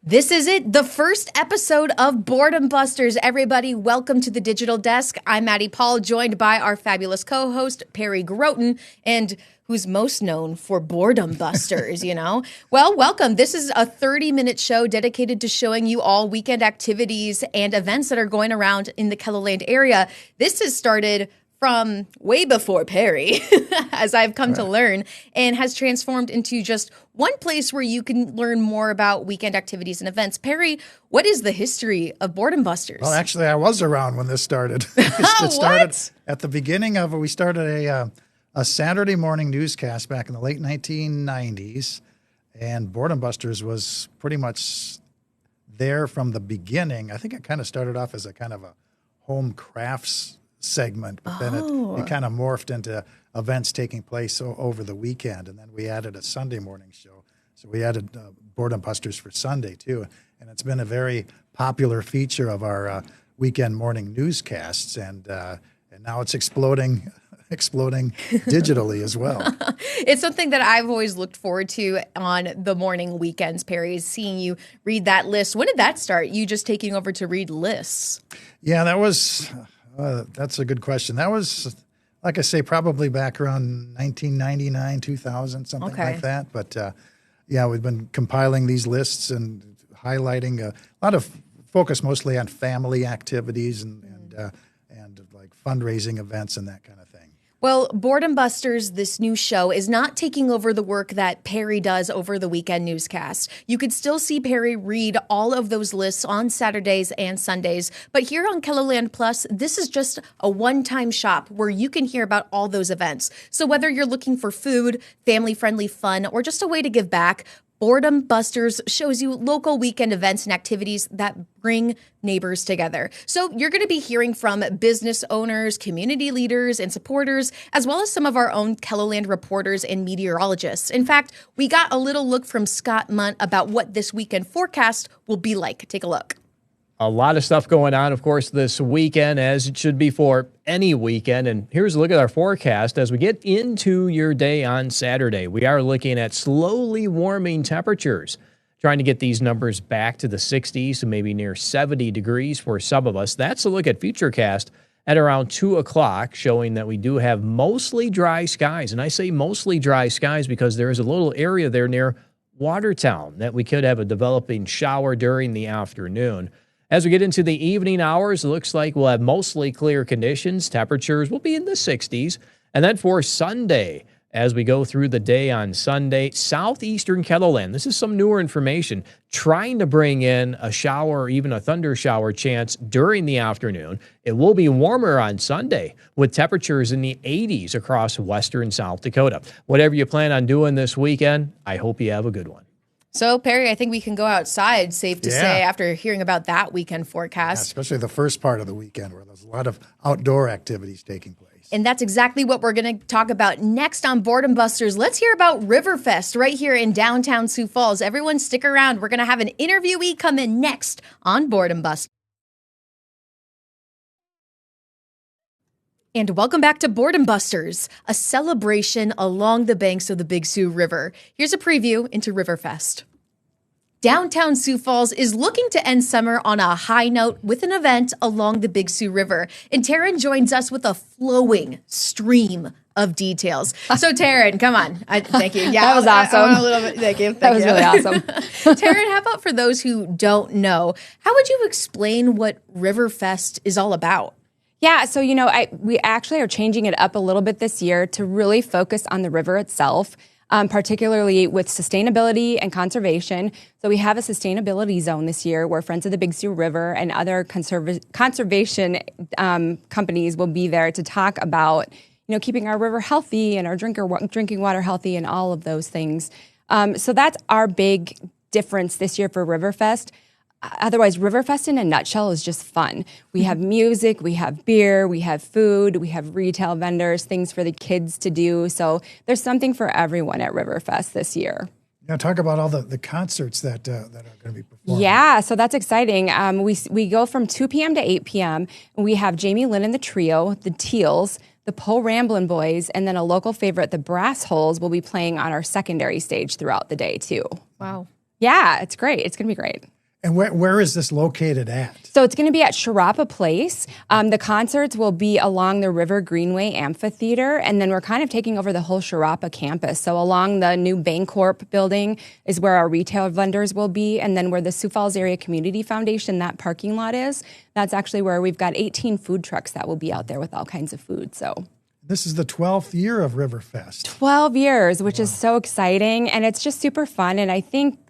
This is it, the first episode of Boredom Busters. Everybody, welcome to the Digital Desk. I'm Maddie Paul, joined by our fabulous co-host, Perry Groten, and who's most known for Boredom Busters, you know? Well, welcome. This is a 30-minute show dedicated to showing you all weekend activities and events that are going around in the KELOLAND area. This has started from way before Perry, as I've come to learn, and has transformed into just one place where you can learn more about weekend activities and events. Perry, what is the history of Boredom Busters? Well, actually, I was around when this started. It started at the beginning of it. We started a Saturday morning newscast back in the late 1990s, and Boredom Busters was pretty much there from the beginning. I think it kind of started off as a kind of a home crafts segment, but then it kind of morphed into events taking place over the weekend, and then we added a Sunday morning show. So we added Boredom Busters for Sunday too, and it's been a very popular feature of our weekend morning newscasts, and now it's exploding digitally as well. It's something that I've always looked forward to on the morning weekends, Perry, is seeing you read that list. When did that start? You just taking over to read lists? Yeah, that was. That's a good question. That was, like I say, probably back around 1999, 2000, something like that. But yeah, we've been compiling these lists and highlighting a lot of focus mostly on family activities and like fundraising events and that kind of thing. Well, Boredom Busters, this new show, is not taking over the work that Perry does over the weekend newscast. You could still see Perry read all of those lists on Saturdays and Sundays. But here on KELOLAND Plus, this is just a one-time shop where you can hear about all those events. So whether you're looking for food, family-friendly fun, or just a way to give back, Boredom Busters shows you local weekend events and activities that bring neighbors together. So you're going to be hearing from business owners, community leaders, and supporters, as well as some of our own KELOLAND reporters and meteorologists. In fact, we got a little look from Scott Munt about what this weekend forecast will be like. Take a look. A lot of stuff going on, of course, this weekend, as it should be for any weekend. And here's a look at our forecast as we get into your day on Saturday. We are looking at slowly warming temperatures, trying to get these numbers back to the 60s to maybe near 70 degrees for some of us. That's a look at Futurecast at around 2 o'clock, showing that we do have mostly dry skies. And I say mostly dry skies because there is a little area there near Watertown that we could have a developing shower during the afternoon. As we get into the evening hours, it looks like we'll have mostly clear conditions. Temperatures will be in the 60s. And then for Sunday, as we go through the day on Sunday, southeastern KELOLAND, this is some newer information, trying to bring in a shower or even a thunder shower chance during the afternoon. It will be warmer on Sunday with temperatures in the 80s across western South Dakota. Whatever you plan on doing this weekend, I hope you have a good one. So, Perry, I think we can go outside, safe to say, after hearing about that weekend forecast. Yeah, especially the first part of the weekend where there's a lot of outdoor activities taking place. And that's exactly what we're going to talk about next on Boredom Busters. Let's hear about Riverfest right here in downtown Sioux Falls. Everyone stick around. We're going to have an interviewee come in next on Boredom Busters. And welcome back to Boredom Busters, a celebration along the banks of the Big Sioux River. Here's a preview into Riverfest. Downtown Sioux Falls is looking to end summer on a high note with an event along the Big Sioux River. And Taryn joins us with a flowing stream of details. So Taryn, come on. Thank you. Yeah, that was awesome. Thank you. That was really awesome. Taryn, how about for those who don't know, how would you explain what Riverfest is all about? Yeah, so, we actually are changing it up a little bit this year to really focus on the river itself, particularly with sustainability and conservation. So we have a sustainability zone this year where Friends of the Big Sioux River and other conservation companies will be there to talk about, keeping our river healthy and our drinking water healthy and all of those things. So that's our big difference this year for Riverfest. Otherwise, Riverfest in a nutshell is just fun. We have music, we have beer, we have food, we have retail vendors, things for the kids to do. So there's something for everyone at Riverfest this year. Talk about all the concerts that are going to be performed. Yeah, so that's exciting. We go from 2 p.m. to 8 p.m. We have Jamie Lynn and the Trio, the Teals, the Poe Ramblin' Boys, and then a local favorite, the Brass Holes, will be playing on our secondary stage throughout the day, too. Wow. Yeah, it's great. It's going to be great. And where is this located at? So it's going to be at Sharapa Place. The concerts will be along the River Greenway Amphitheater, and then we're kind of taking over the whole Sharapa campus. So along the new Bancorp building is where our retail vendors will be, and then where the Sioux Falls Area Community Foundation, that parking lot is, that's actually where we've got 18 food trucks that will be out there with all kinds of food. So this is the 12th year of Riverfest. 12 years, which is so exciting, and it's just super fun, and I think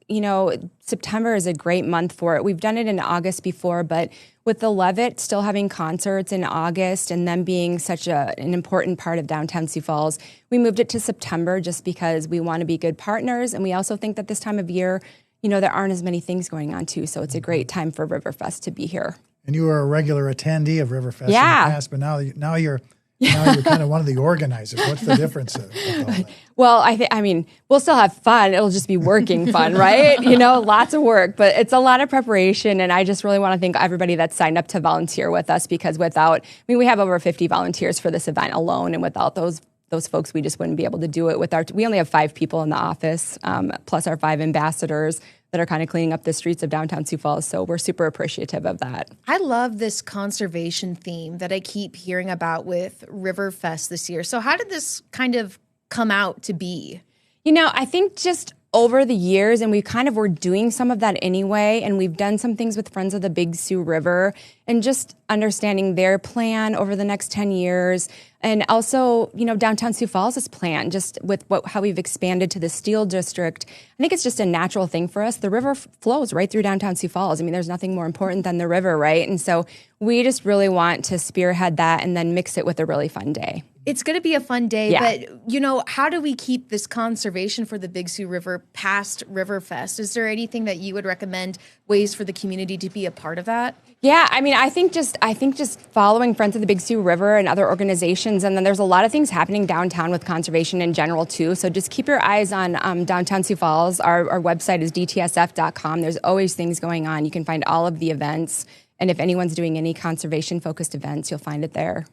September is a great month for it. We've done it in August before, but with the Levitt still having concerts in August and them being such an important part of downtown Sioux Falls, we moved it to September just because we want to be good partners. And we also think that this time of year, there aren't as many things going on too. So it's a great time for Riverfest to be here. And you were a regular attendee of Riverfest in the past, but now you're kind of one of the organizers. What's the difference with all that? Well, I mean, we'll still have fun. It'll just be working fun, right? Lots of work, but it's a lot of preparation. And I just really want to thank everybody that's signed up to volunteer with us, because we have over 50 volunteers for this event alone. And without those folks, we just wouldn't be able to do it. We only have 5 people in the office, plus our 5 ambassadors that are kind of cleaning up the streets of downtown Sioux Falls. So we're super appreciative of that. I love this conservation theme that I keep hearing about with Riverfest this year. So how did this kind of come out to be? I think just over the years, and we kind of were doing some of that anyway, and we've done some things with Friends of the Big Sioux River, and just understanding their plan over the next 10 years. And also, downtown Sioux Falls' plan, just with how we've expanded to the Steel District. I think it's just a natural thing for us. The river flows right through downtown Sioux Falls. I mean, there's nothing more important than the river, right? And so we just really want to spearhead that and then mix it with a really fun day. It's going to be a fun day, but, how do we keep this conservation for the Big Sioux River past Riverfest? Is there anything that you would recommend, ways for the community to be a part of that? Yeah, I mean, I think just following Friends of the Big Sioux River and other organizations, and then there's a lot of things happening downtown with conservation in general too. So just keep your eyes on downtown Sioux Falls. Our website is dtsf.com. There's always things going on. You can find all of the events, and if anyone's doing any conservation-focused events, you'll find it there.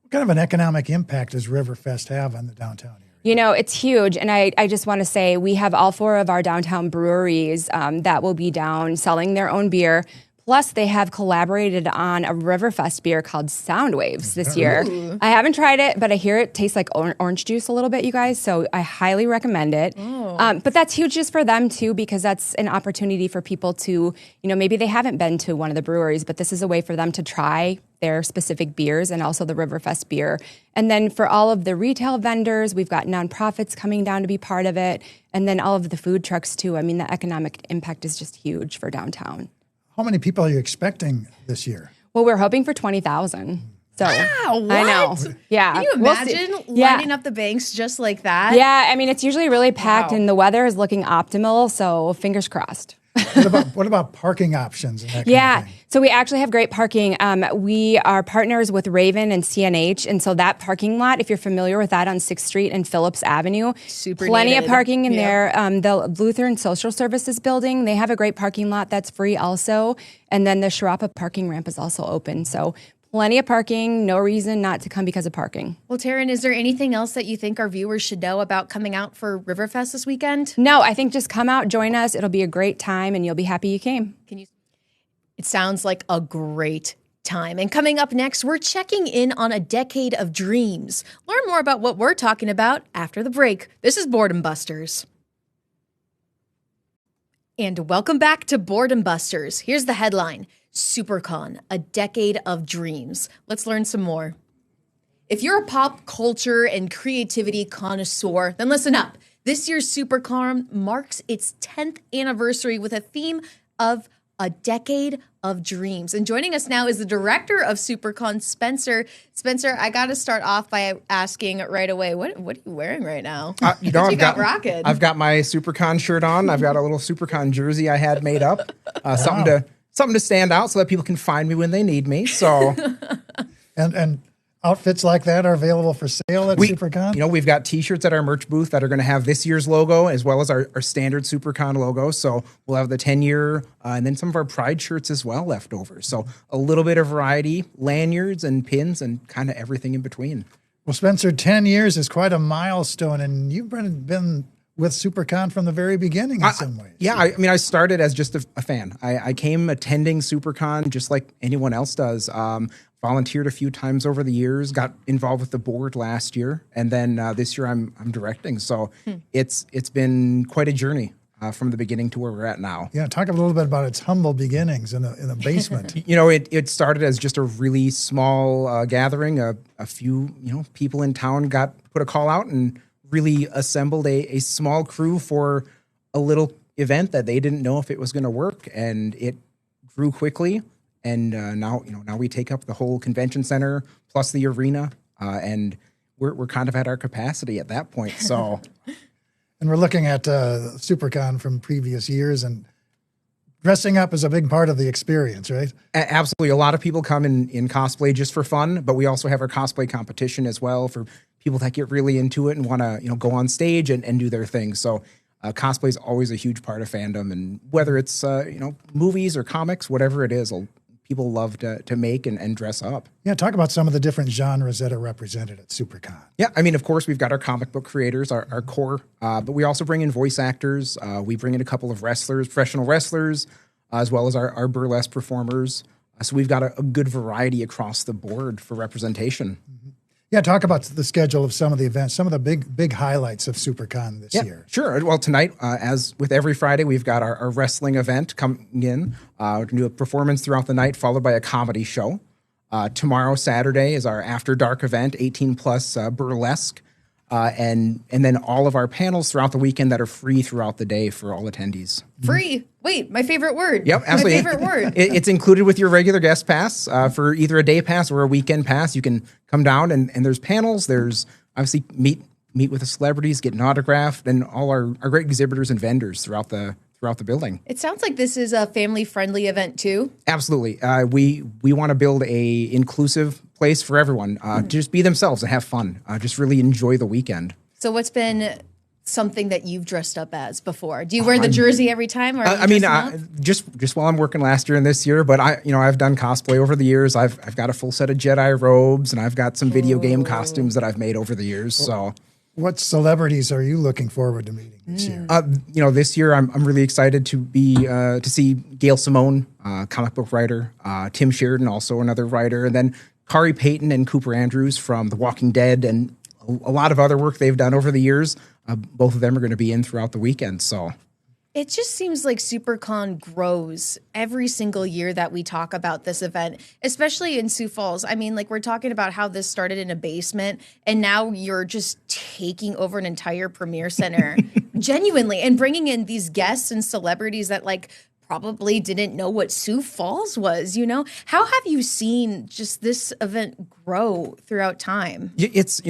What kind of an economic impact does Riverfest have on the downtown area? It's huge. And I just want to say we have all 4 of our downtown breweries that will be down selling their own beer. Plus, they have collaborated on a Riverfest beer called Sound Waves this year. Ooh. I haven't tried it, but I hear it tastes like orange juice a little bit, you guys. So I highly recommend it. Oh. But that's huge just for them, too, because that's an opportunity for people to, maybe they haven't been to one of the breweries, but this is a way for them to try their specific beers and also the Riverfest beer. And then for all of the retail vendors, we've got nonprofits coming down to be part of it. And then all of the food trucks, too. I mean, the economic impact is just huge for downtown. How many people are you expecting this year? Well, we're hoping for 20,000. So wow, what? I know. Yeah. Can you imagine lining up the banks just like that? Yeah, I mean, it's usually really packed and the weather is looking optimal, so fingers crossed. What about parking options and that kind of thing? So we actually have great parking. We are partners with Raven and CNH, and so that parking lot, if you're familiar with that on 6th Street and Phillips Avenue, plenty of parking in there. The Lutheran Social Services building, they have a great parking lot that's free also, and then the Sharapa parking ramp is also open. So plenty of parking, no reason not to come because of parking. Well, Taryn, is there anything else that you think our viewers should know about coming out for Riverfest this weekend? No, I think just come out, join us. It'll be a great time, and you'll be happy you came. It sounds like a great time. And coming up next, we're checking in on a decade of dreams. Learn more about what we're talking about after the break. This is Boredom Busters. And welcome back to Boredom Busters. Here's the headline. SiouxperCon, a decade of dreams. Let's learn some more. If you're a pop culture and creativity connoisseur, then listen up. This year's SiouxperCon marks its 10th anniversary with a theme of a decade of dreams. And joining us now is the director of SiouxperCon, Spencer. Spencer, I got to start off by asking right away, what are you wearing right now? I've got my SiouxperCon shirt on. I've got a little SiouxperCon jersey I had made up. Something to stand out so that people can find me when they need me. So, and outfits like that are available for sale at SiouxperCon? We've got T-shirts at our merch booth that are going to have this year's logo as well as our standard SiouxperCon logo. So we'll have the 10-year and then some of our Pride shirts as well left over. So a little bit of variety, lanyards and pins and kind of everything in between. Well, Spencer, 10 years is quite a milestone, and you've been with SuperCon from the very beginning in some ways. Yeah, I mean, I started as just a fan. I came attending SuperCon just like anyone else does. Volunteered a few times over the years, got involved with the board last year, and then this year I'm directing. So it's been quite a journey from the beginning to where we're at now. Yeah, talk a little bit about its humble beginnings in the basement. It started as just a really small gathering. A few people in town put a call out and really assembled a small crew for a little event that they didn't know if it was going to work, and it grew quickly. And now we take up the whole convention center plus the arena, and we're kind of at our capacity at that point. So, and we're looking at SuperCon from previous years, and dressing up is a big part of the experience, right? Absolutely, a lot of people come in cosplay just for fun, but we also have our cosplay competition as well for people that get really into it and want to go on stage and do their thing. So. Cosplay is always a huge part of fandom, and whether it's movies or comics, whatever it is, people love to make and dress up. Yeah, talk about some of the different genres that are represented at SuperCon. Yeah, I mean, of course, we've got our comic book creators, our core, but we also bring in voice actors. We bring in a couple of wrestlers, professional wrestlers, as well as our burlesque performers. So we've got a good variety across the board for representation. Mm-hmm. Yeah, talk about the schedule of some of the events, some of the big highlights of SuperCon this year. Sure. Well, tonight, as with every Friday, we've got our wrestling event coming in. We're going to do a performance throughout the night, followed by a comedy show. Tomorrow, Saturday, is our After Dark event, 18-plus burlesque. And then all of our panels throughout the weekend that are free throughout the day for all attendees. Free. Wait, my favorite word. Yep, absolutely. My favorite word. It's included with your regular guest pass for either a day pass or a weekend pass. You can come down and there's panels. There's obviously meet with the celebrities, get an autograph, and all our great exhibitors and vendors throughout the building. It sounds like this is a family-friendly event too. Absolutely. We want to build a inclusive place for everyone to just be themselves and have fun. Just really enjoy the weekend. So what's been something that you've dressed up as before? Do you wear the jersey every time? Or just while I'm working last year and this year, but I've done cosplay over the years. I've got a full set of Jedi robes, and I've got some video game costumes that I've made over the years. So, what celebrities are you looking forward to meeting this year? This year I'm really excited to see Gail Simone, comic book writer, Tim Sheridan, also another writer, and then Kari Payton and Cooper Andrews from The Walking Dead, and a lot of other work they've done over the years. Both of them are going to be in throughout the weekend. So it just seems like SuperCon grows every single year that we talk about this event, especially in Sioux Falls. I mean, like, we're talking about how this started in a basement, and now you're just taking over an entire premiere center genuinely, and bringing in these guests and celebrities that probably didn't know what Sioux Falls was, How have you seen just this event grow throughout time? It's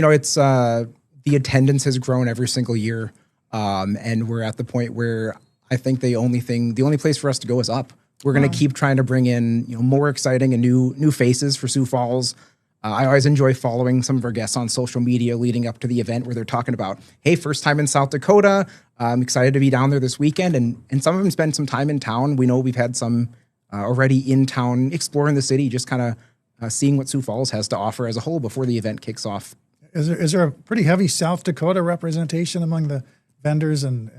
the attendance has grown every single year. And we're at the point where I think the only place for us to go is up. We're going to keep trying to bring in, more exciting and new faces for Sioux Falls. I always enjoy following some of our guests on social media leading up to the event where they're talking about, hey, first time in South Dakota. I'm excited to be down there this weekend. And some of them spend some time in town. We know we've had some already in town exploring the city, just kind of seeing what Sioux Falls has to offer as a whole before the event kicks off. Is there a pretty heavy South Dakota representation among the vendors and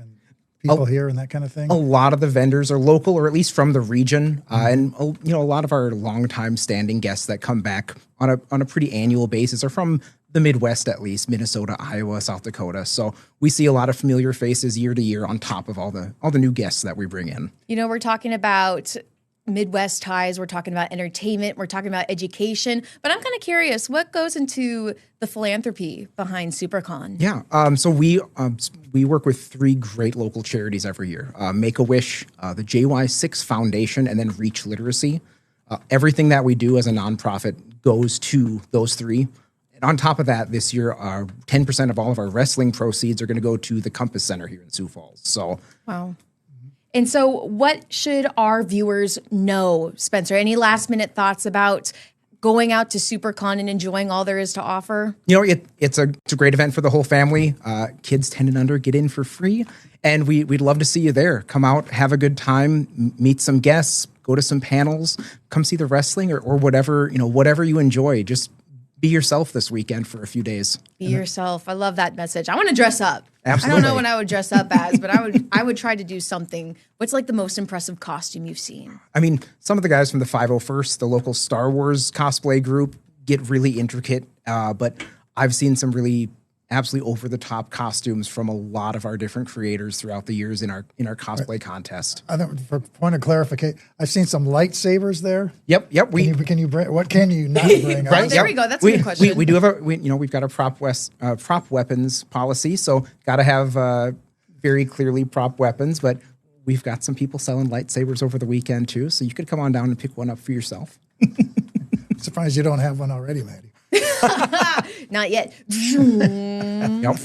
people here and that kind of thing? A lot of the vendors are local, or at least from the region, and a lot of our longtime standing guests that come back on a pretty annual basis are from the Midwest, at least Minnesota, Iowa, South Dakota. So we see a lot of familiar faces year to year on top of all the new guests that we bring in. We're talking about Midwest ties, we're talking about entertainment, we're talking about education, but I'm kind of curious, what goes into the philanthropy behind SuperCon? Yeah, so we work with 3 great local charities every year: Make-A-Wish, the JY6 Foundation, and then Reach Literacy. Everything that we do as a nonprofit goes to those 3. And on top of that, this year, 10% of all of our wrestling proceeds are going to go to the Compass Center here in Sioux Falls. So, wow. And so what should our viewers know, Spencer? Any last minute thoughts about going out to SuperCon and enjoying all there is to offer? It's a great event for the whole family. Kids 10 and under get in for free. And we'd love to see you there. Come out, have a good time, meet some guests, go to some panels, come see the wrestling or whatever, whatever you enjoy. Just be yourself this weekend for a few days. Be yourself. I love that message. I want to dress up. Absolutely. I don't know what I would dress up as, but I would try to do something. What's like the most impressive costume you've seen? I mean, some of the guys from the 501st, the local Star Wars cosplay group, get really intricate, but I've seen some really absolutely over-the-top costumes from a lot of our different creators throughout the years in our cosplay contest. I think for point of clarification, I've seen some lightsabers there. Yep. Can you bring? What can you not bring? Right, There we go. That's a good question. We do have we've got a prop weapons policy, so got to have very clearly prop weapons, but we've got some people selling lightsabers over the weekend too, so you could come on down and pick one up for yourself. I'm surprised you don't have one already, Maddie. Not yet. Yep.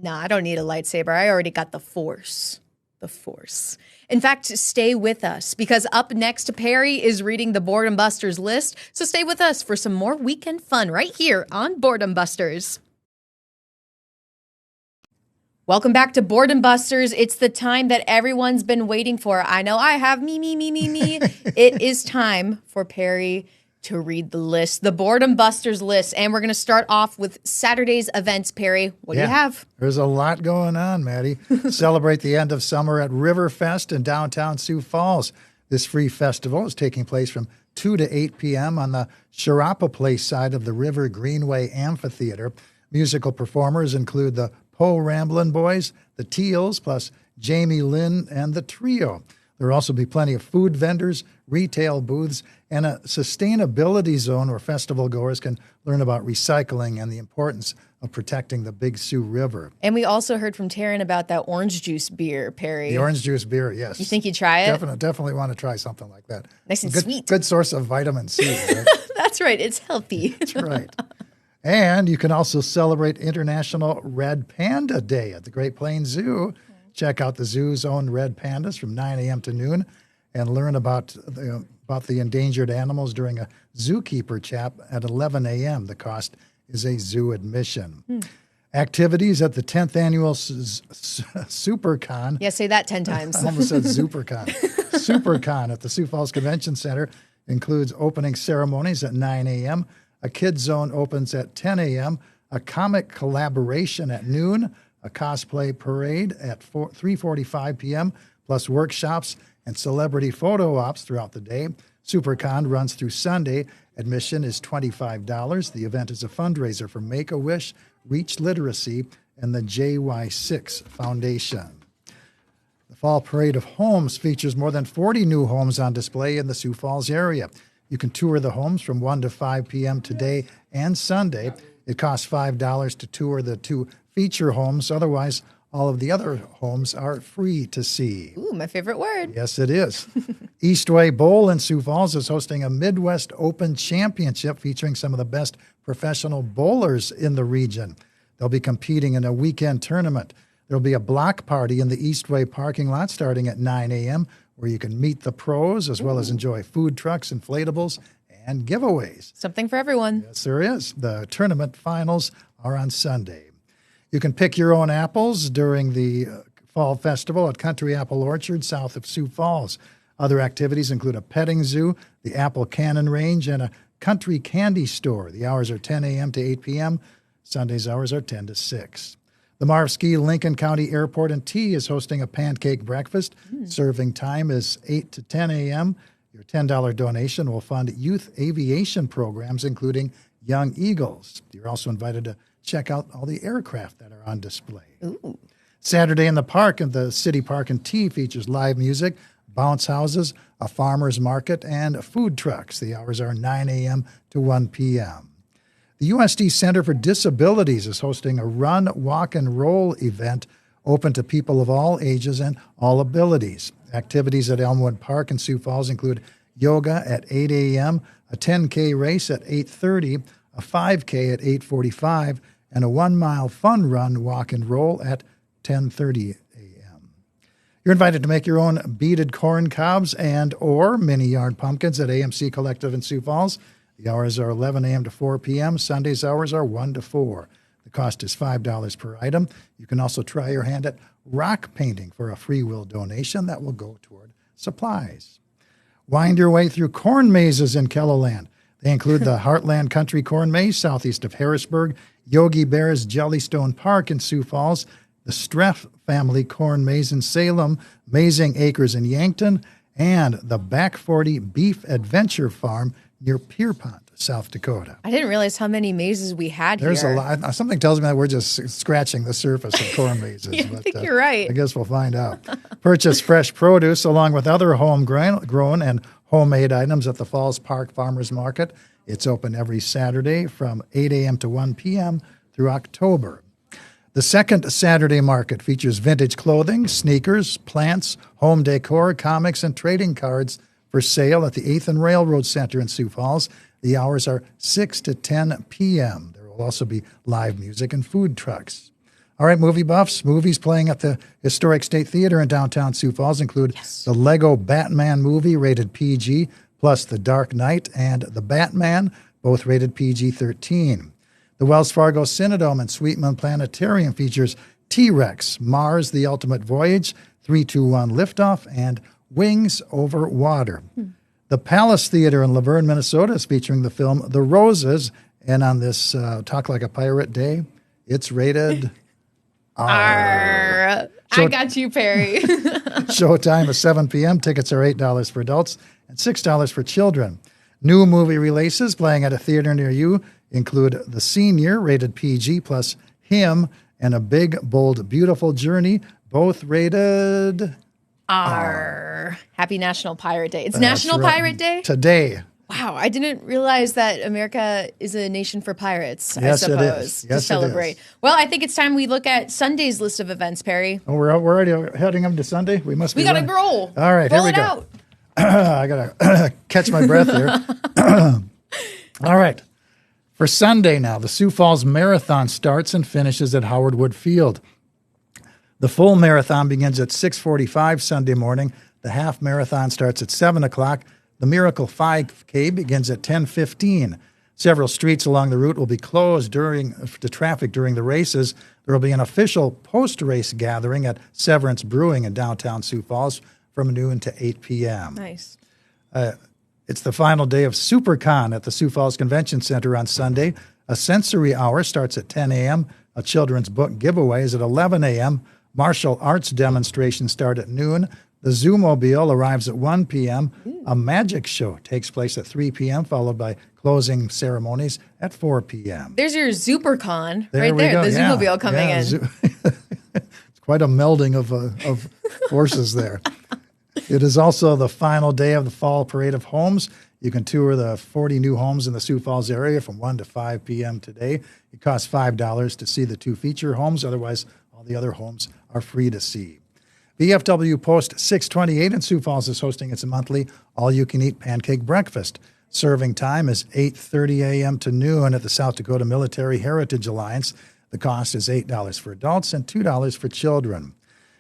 No, I don't need a lightsaber. I already got the Force. The Force. In fact, stay with us because up next, Perry is reading the Boredom Busters list. So stay with us for some more weekend fun right here on Boredom Busters. Welcome back to Boredom Busters. It's the time that everyone's been waiting for. I know I have me. It is time for Perry to read the list, the Boredom Busters list. And we're going to start off with Saturday's events, Perry. What do you have? There's a lot going on, Maddie. Celebrate the end of summer at Riverfest in downtown Sioux Falls. This free festival is taking place from 2 to 8 p.m. on the Sharapa Place side of the River Greenway Amphitheater. Musical performers include the Poe Ramblin' Boys, the Teals, plus Jamie Lynn and the Trio. There will also be plenty of food vendors, retail booths, and a sustainability zone where festival goers can learn about recycling and the importance of protecting the Big Sioux River. And we also heard from Taryn about that orange juice beer, Perry. The orange juice beer, yes. You think you'd try it? Definitely want to try something like that. Nice and good, sweet. Good source of vitamin C, right? That's right. It's healthy. That's right. And you can also celebrate International Red Panda Day at the Great Plains Zoo. Check out the zoo's own red pandas from 9 a.m. to noon and learn about the endangered animals during a zookeeper chat at 11 a.m. The cost is a zoo admission. Activities at the 10th annual SiouxperCon. Yeah, say that 10 times. I almost said SuperCon. SuperCon at the Sioux Falls Convention Center includes opening ceremonies at 9 a.m. A kids zone opens at 10 a.m. A comic collaboration at noon. A cosplay parade at 3:45 p.m., plus workshops and celebrity photo ops throughout the day. SuperCon runs through Sunday. Admission is $25. The event is a fundraiser for Make-A-Wish, Reach Literacy, and the JY6 Foundation. The Fall Parade of Homes features more than 40 new homes on display in the Sioux Falls area. You can tour the homes from 1 to 5 p.m. today and Sunday. It costs $5 to tour the two feature homes. Otherwise, all of the other homes are free to see. Ooh, my favorite word. Yes, it is. Eastway Bowl in Sioux Falls is hosting a Midwest Open Championship featuring some of the best professional bowlers in the region. They'll be competing in a weekend tournament. There'll be a block party in the Eastway parking lot starting at 9 a.m. where you can meet the pros as well as enjoy food trucks, inflatables, and giveaways. Something for everyone. Yes, there is. The tournament finals are on Sunday. You can pick your own apples during the Fall Festival at Country Apple Orchard south of Sioux Falls. Other activities include a petting zoo, the Apple Cannon Range, and a country candy store. The hours are 10 a.m. to 8 p.m. Sunday's hours are 10 to 6. The Marvski Lincoln County Airport and Tea is hosting a pancake breakfast. Serving time is 8 to 10 a.m. Your $10 donation will fund youth aviation programs, including Young Eagles. You're also invited to check out all the aircraft that are on display. Ooh. Saturday in the Park at the City Park and Tea features live music, bounce houses, a farmer's market, and food trucks. The hours are 9 a.m. to 1 p.m. The USD Center for Disabilities is hosting a run, walk, and roll event open to people of all ages and all abilities. Activities at Elmwood Park in Sioux Falls include yoga at 8 a.m., a 10K race at 8:30, a 5K at 8:45, and a 1-mile fun run, walk, and roll at 10:30 a.m. You're invited to make your own beaded corn cobs and or mini yarn pumpkins at AMC Collective in Sioux Falls. The hours are 11 a.m. to 4 p.m. Sunday's hours are 1 to 4. The cost is $5 per item. You can also try your hand at rock painting for a free will donation that will go toward supplies. Wind your way through corn mazes in Kelloland. They include the Heartland Country Corn Maze southeast of Harrisburg, Yogi Bear's Jellystone Park in Sioux Falls, the Streff Family Corn Maze in Salem, Mazing Acres in Yankton, and the Back 40 Beef Adventure Farm near Pierpont, South Dakota. I didn't realize how many mazes we had There's here. a lot. Something tells me that we're just scratching the surface of corn mazes. Yeah, I think you're right. I guess we'll find out. Purchase fresh produce along with other homegrown and homemade items at the Falls Park Farmers Market. It's open every Saturday from 8 a.m. to 1 p.m. through October. The second Saturday market features vintage clothing, sneakers, plants, home decor, comics, and trading cards for sale at the 8th and Railroad Center in Sioux Falls. The hours are 6 to 10 p.m. There will also be live music and food trucks. All right, movie buffs. Movies playing at the Historic State Theater in downtown Sioux Falls include the Lego Batman movie, rated PG, plus The Dark Knight and The Batman, both rated PG-13. The Wells Fargo Cinedome and Sweetman Planetarium features T-Rex, Mars, The Ultimate Voyage, 321 Liftoff, and Wings Over Water. The Palace Theater in Laverne, Minnesota is featuring the film The Roses. And on this Talk Like a Pirate Day, it's rated R. I got you, Perry. Showtime is 7 p.m. Tickets are $8 for adults and $6 for children. New movie releases playing at a theater near you include The Senior, rated PG, plus Him, and A Big, Bold, Beautiful Journey, both rated R. Happy National Pirate Day. It's National Pirate Day? Today. Wow, I didn't realize that America is a nation for pirates, Yes, I suppose, it is. to Yes, it celebrate. is. Well, I think it's time we look at Sunday's list of events, Perry. Oh, we're already heading up to Sunday? We must be We got to running. roll. All right, roll here we it go. out. I got to catch my breath here. All right. For Sunday now, the Sioux Falls Marathon starts and finishes at Howard Wood Field. The full marathon begins at 6:45 Sunday morning. The half marathon starts at 7 o'clock. The Miracle 5K begins at 10:15. Several streets along the route will be closed to traffic during the races. There will be an official post-race gathering at Severance Brewing in downtown Sioux Falls from noon to 8 p.m. Nice. It's the final day of SiouxperCon at the Sioux Falls Convention Center on Sunday. A sensory hour starts at 10 a.m. A children's book giveaway is at 11 a.m. Martial arts demonstrations start at noon. The Zoomobile arrives at 1 p.m. A magic show takes place at 3 p.m., followed by closing ceremonies at 4 p.m. There's your ZooperCon There right we there. go. The Yeah. Zoomobile coming Yeah, in. It's quite a melding of forces there. It is also the final day of the Fall Parade of Homes. You can tour the 40 new homes in the Sioux Falls area from 1 to 5 p.m. today. It costs $5 to see the two feature homes. Otherwise, all the other homes are free to see. VFW Post 628 in Sioux Falls is hosting its monthly all-you-can-eat pancake breakfast. Serving time is 8:30 a.m. to noon at the South Dakota Military Heritage Alliance. The cost is $8 for adults and $2 for children.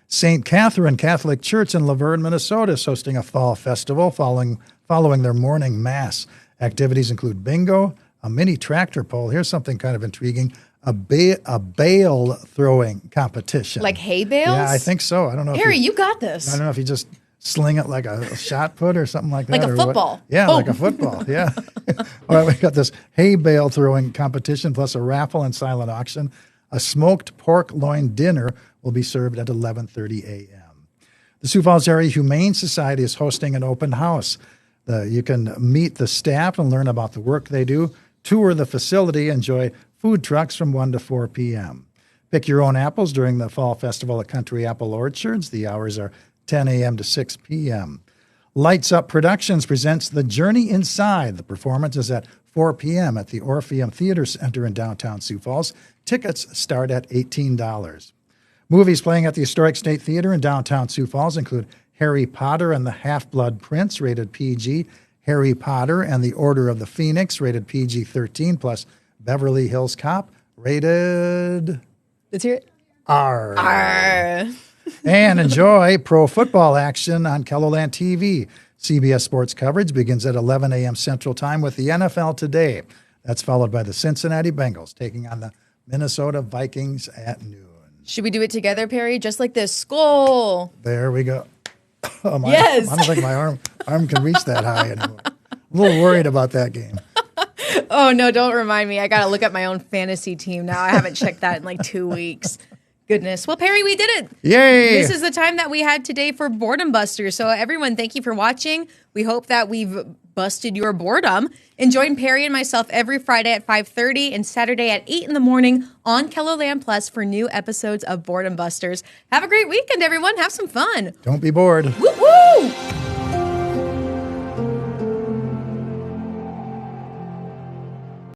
St. Catherine Catholic Church in Laverne, Minnesota is hosting a fall festival following their morning mass. Activities include bingo, a mini tractor pull. Here's something kind of intriguing. A bale throwing competition. Like hay bales? Yeah, I think so. I don't know. Perry, if you got this. I don't know if you just sling it like a shot put or something like that. Like a or what. football. Yeah, Boom. like a football. Yeah. All right, we got this hay bale throwing competition plus a raffle and silent auction. A smoked pork loin dinner will be served at 11:30 a.m. The Sioux Falls Area Humane Society is hosting an open house. You can meet the staff and learn about the work they do, tour the facility, enjoy food trucks from 1 to 4 p.m. Pick your own apples during the Fall Festival at Country Apple Orchards. The hours are 10 a.m. to 6 p.m. Lights Up Productions presents The Journey Inside. The performance is at 4 p.m. at the Orpheum Theater Center in downtown Sioux Falls. Tickets start at $18. Movies playing at the Historic State Theater in downtown Sioux Falls include Harry Potter and the Half-Blood Prince, rated PG, Harry Potter and the Order of the Phoenix, rated PG-13, plus Beverly Hills Cop, rated Let's hear it. R. Arr. And enjoy pro football action on KELOLAND TV. CBS Sports coverage begins at 11 a.m. Central Time with the NFL Today. That's followed by the Cincinnati Bengals taking on the Minnesota Vikings at noon. Should we do it together, Perry? Just like this. Skull. There we go. Oh, Yes. I don't think my arm can reach that high anymore. I'm a little worried about that game. Oh, no, don't remind me. I got to look at my own fantasy team now. I haven't checked that in like 2 weeks. Goodness. Well, Perry, we did it. Yay! This is the time that we had today for Boredom Busters. So everyone, thank you for watching. We hope that we've busted your boredom. And join Perry and myself every Friday at 5:30 and Saturday at 8 in the morning on KELOLAND Plus for new episodes of Boredom Busters. Have a great weekend, everyone. Have some fun. Don't be bored. Woo-woo!